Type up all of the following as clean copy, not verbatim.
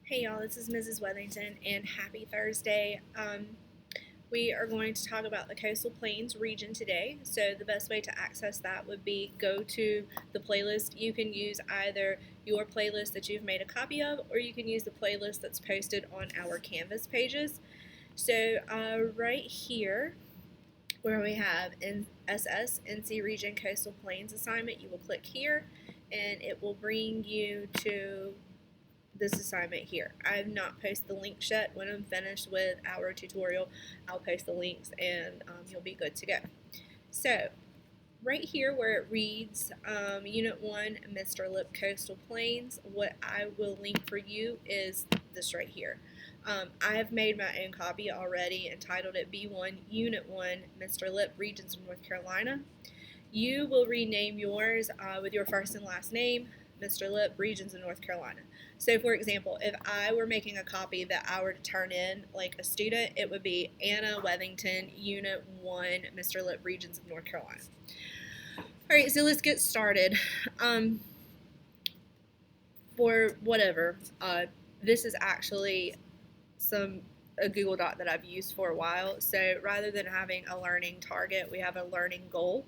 Hey y'all, this is Mrs. Wethington and happy Thursday. We are going to talk about the Coastal Plains region today. So the best way to access that would be go to the playlist. You can use either your playlist that you've made a copy of, or you can use the playlist that's posted on our Canvas pages. So right here where we have NSS, NC Region Coastal Plains assignment, you will click here and it will bring you to this assignment here. I have not posted the links yet. When I'm finished with our tutorial, I'll post the links and you'll be good to go. So right here where it reads Unit 1, Mr. Lip Coastal Plains, what I will link for you is this right here. I have made my own copy already and titled it B1 Unit 1 Mr. Lip Regions of North Carolina. You will rename yours with your first and last name, Mr. Lip, Regions of North Carolina. So for example, if I were making a copy that I were to turn in like a student, it would be Anna Wethington, Unit 1, Mr. Lip, Regions of North Carolina. Alright, so let's get started. For whatever, this is actually a Google Doc that I've used for a while. So rather than having a learning target, we have a learning goal.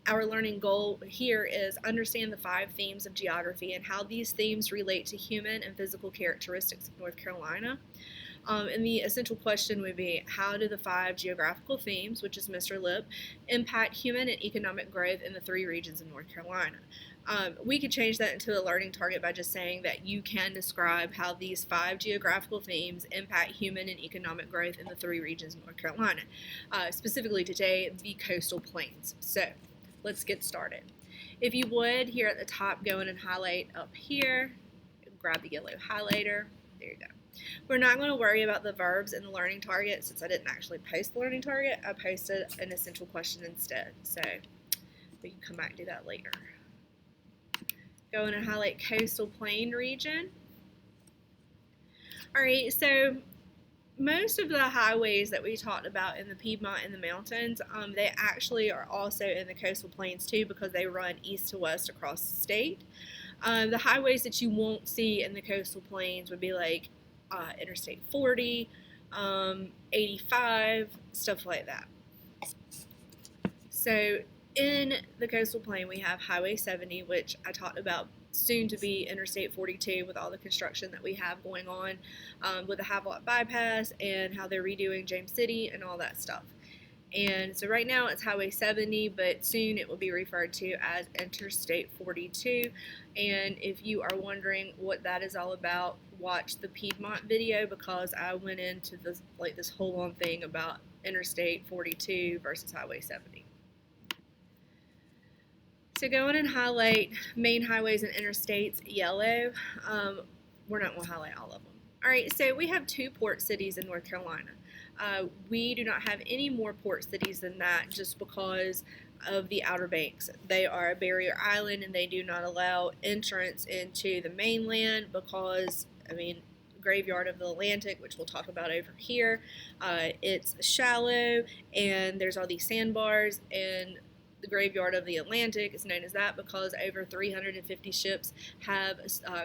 Our learning goal here is understand the 5 themes of geography and how these themes relate to human and physical characteristics of North Carolina. And the essential question would be, how do the 5 geographical themes, which is Mr. Lip, impact human and economic growth in the 3 regions of North Carolina? We could change that into a learning target by just saying that you can describe how these 5 geographical themes impact human and economic growth in the 3 regions of North Carolina. Specifically today, the coastal plains. So let's get started. If you would, here at the top, go in and highlight up here, grab the yellow highlighter, there you go. We're not going to worry about the verbs in the learning target since I didn't actually post the learning target. I posted an essential question instead, so we can come back and do that later. Go in and highlight coastal plain region. Alright, so most of the highways that we talked about in the Piedmont and the mountains, they actually are also in the coastal plains too because they run east to west across the state. The highways that you won't see in the coastal plains would be like Interstate 40, 85, stuff like that. So in the coastal plain we have Highway 70, which I talked about, soon to be Interstate 42 with all the construction that we have going on with the Havelock bypass and how they're redoing James City and all that stuff. And so right now it's Highway 70, but soon it will be referred to as Interstate 42. And if you are wondering what that is all about, watch the Piedmont video because I went into this whole long thing about Interstate 42 versus Highway 70. So go in and highlight main highways and interstates yellow. We're not going to highlight all of them. Alright, so we have 2 port cities in North Carolina. We do not have any more port cities than that just because of the Outer Banks. They are a barrier island and they do not allow entrance into the mainland because, Graveyard of the Atlantic, which we'll talk about over here, it's shallow and there's all these sandbars, and the Graveyard of the Atlantic is known as that because over 350 ships have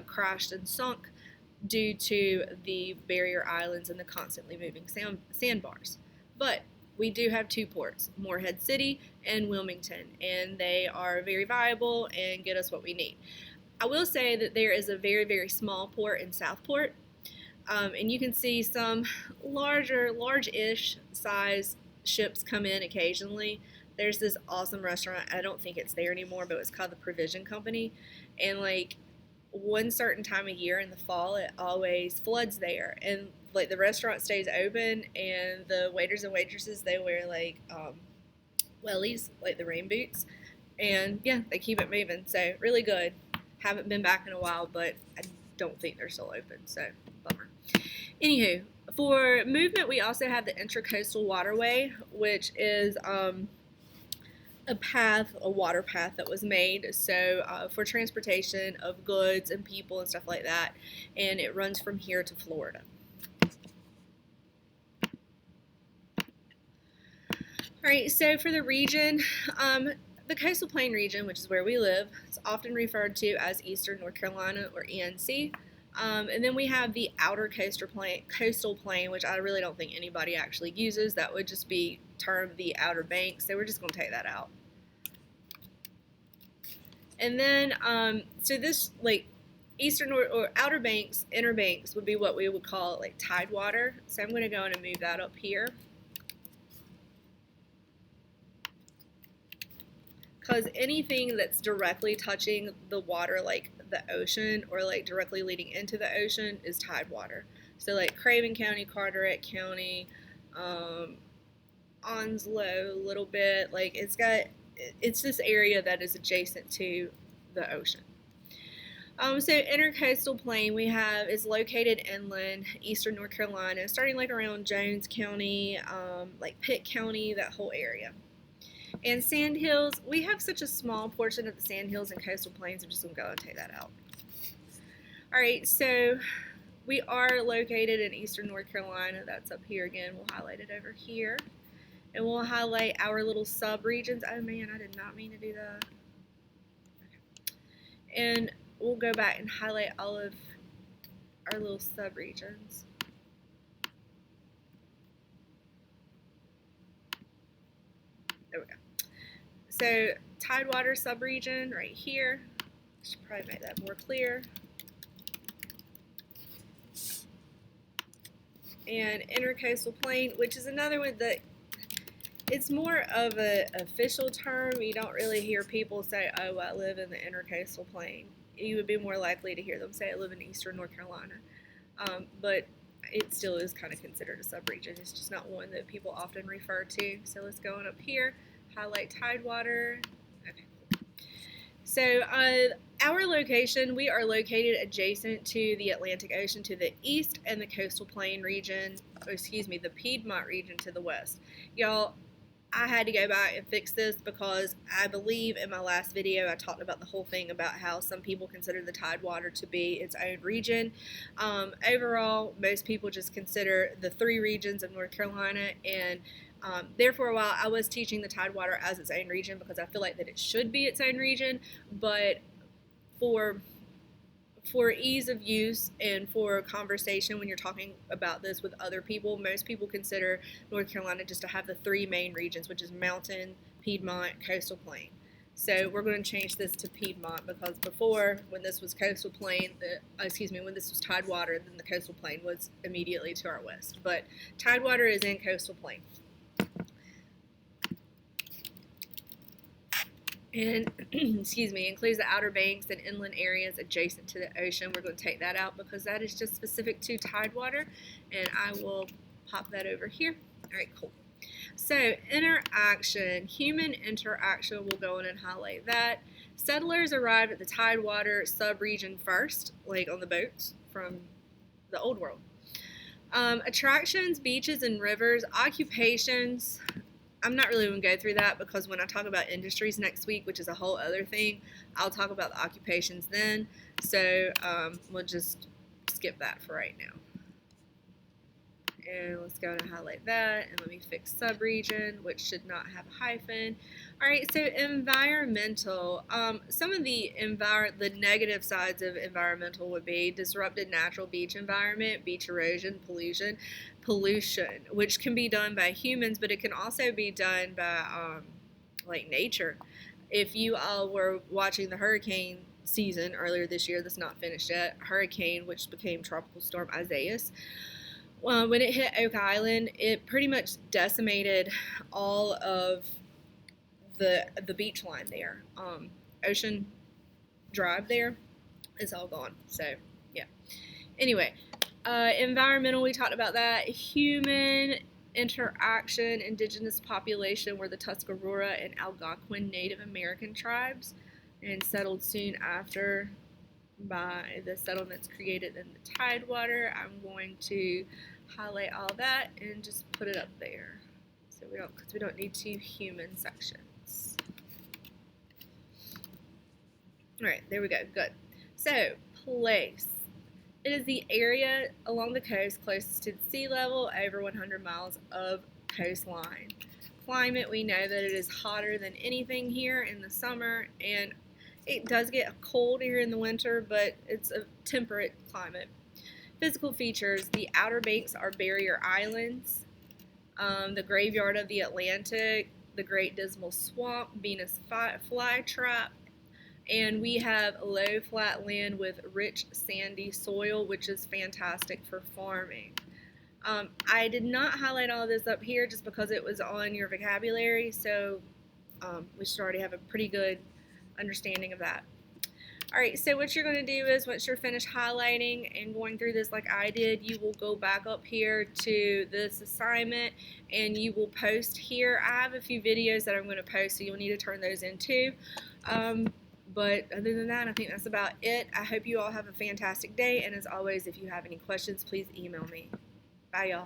crashed and sunk due to the barrier islands and the constantly moving sandbars. But we do have 2 ports, Morehead City and Wilmington, and they are very viable and get us what we need. I will say that there is a very, very small port in Southport, and you can see some large-ish size ships come in occasionally. There's this awesome restaurant, I don't think it's there anymore, but it's called the Provision Company, and one certain time of year in the fall it always floods there, and the restaurant stays open and the waiters and waitresses, they wear wellies, like the rain boots, and yeah, they keep it moving, so really good. Haven't been back in a while, but I don't think they're still open, so bummer. Anywho, for movement we also have the Intracoastal Waterway, which is a water path that was made for transportation of goods and people and stuff like that, and it runs from here to Florida. Alright, so for the region, the Coastal Plain region, which is where we live, it's often referred to as Eastern North Carolina or ENC. And then we have the outer coastal plain, which I really don't think anybody actually uses. That would just be termed the Outer Banks, so we're just going to take that out. And then, so this, like, eastern or outer banks, inner banks would be what we would call like tidewater. So I'm going to go in and move that up here. Because anything that's directly touching the water, like the ocean, or like directly leading into the ocean, is tidewater. So like Craven County, Carteret County, Onslow a little bit, like it's this area that is adjacent to the ocean. So intercoastal plain we have is located inland, eastern North Carolina, starting like around Jones County, like Pitt County, that whole area. And sandhills, we have such a small portion of the sandhills and coastal plains. I'm just going to go and take that out. All right, so we are located in eastern North Carolina. That's up here again. We'll highlight it over here. And we'll highlight our little sub-regions. Oh man, I did not mean to do that. Okay. And we'll go back and highlight all of our little sub-regions. There we go. So tidewater subregion right here. Should probably make that more clear. And intercoastal plain, which is another one that it's more of an official term. You don't really hear people say, oh, I live in the intercoastal plain. You would be more likely to hear them say, I live in eastern North Carolina. But it still is kind of considered a subregion. It's just not one that people often refer to. So let's go on up here, highlight tidewater. Okay. So our location, we are located adjacent to the Atlantic Ocean to the east and the coastal plain region, the Piedmont region to the west. Y'all, I had to go back and fix this because I believe in my last video I talked about the whole thing about how some people consider the Tidewater to be its own region. Overall, most people just consider the three regions of North Carolina, and there for a while I was teaching the Tidewater as its own region because I feel like that it should be its own region, but for ease of use and for conversation when you're talking about this with other people, most people consider North Carolina just to have the three main regions, which is mountain, Piedmont, coastal plain. So we're going to change this to Piedmont because before, when this was coastal plain, when this was Tidewater, then the coastal plain was immediately to our west. But Tidewater is in coastal plain. And includes the Outer Banks and inland areas adjacent to the ocean. We're going to take that out because that is just specific to Tidewater, and I will pop that over here. All right, cool. So human interaction, we'll go in and highlight that. Settlers arrived at the Tidewater subregion first, like on the boats from the old world. Attractions, beaches, and rivers. Occupations, I'm not really going to go through that because when I talk about industries next week, which is a whole other thing, I'll talk about the occupations then. So we'll just skip that for right now. And let's go and highlight that, and let me fix subregion, which should not have a hyphen. All right, so environmental. Some of the negative sides of environmental would be disrupted natural beach environment, beach erosion, pollution, which can be done by humans, but it can also be done by like nature. If you all were watching the hurricane season earlier this year, that's not finished yet, hurricane, which became Tropical Storm Isaias, when it hit Oak Island, it pretty much decimated all of the beach line there. Ocean Drive there is all gone. So, yeah. Anyway, environmental, we talked about that. Human interaction, indigenous population were the Tuscarora and Algonquin Native American tribes, and settled soon after by the settlements created in the Tidewater. I'm going to highlight all that and just put it up there, so because we don't need two human sections. All right, there we go. Good. So place. It is the area along the coast closest to the sea level, over 100 miles of coastline. Climate, we know that it is hotter than anything here in the summer, and It does get cold here in the winter, but it's a temperate climate. Physical features: the Outer Banks are barrier islands, the Graveyard of the Atlantic, the Great Dismal Swamp, Venus Flytrap, and we have low flat land with rich sandy soil, which is fantastic for farming. I did not highlight all of this up here just because it was on your vocabulary, so we should already have a pretty good understanding of that. All right, so what you're going to do is once you're finished highlighting and going through this like I did, you will go back up here to this assignment and you will post here. I have a few videos that I'm going to post, so you'll need to turn those in too. But other than that, I think that's about it. I hope you all have a fantastic day, and as always, if you have any questions, please email me. Bye, y'all.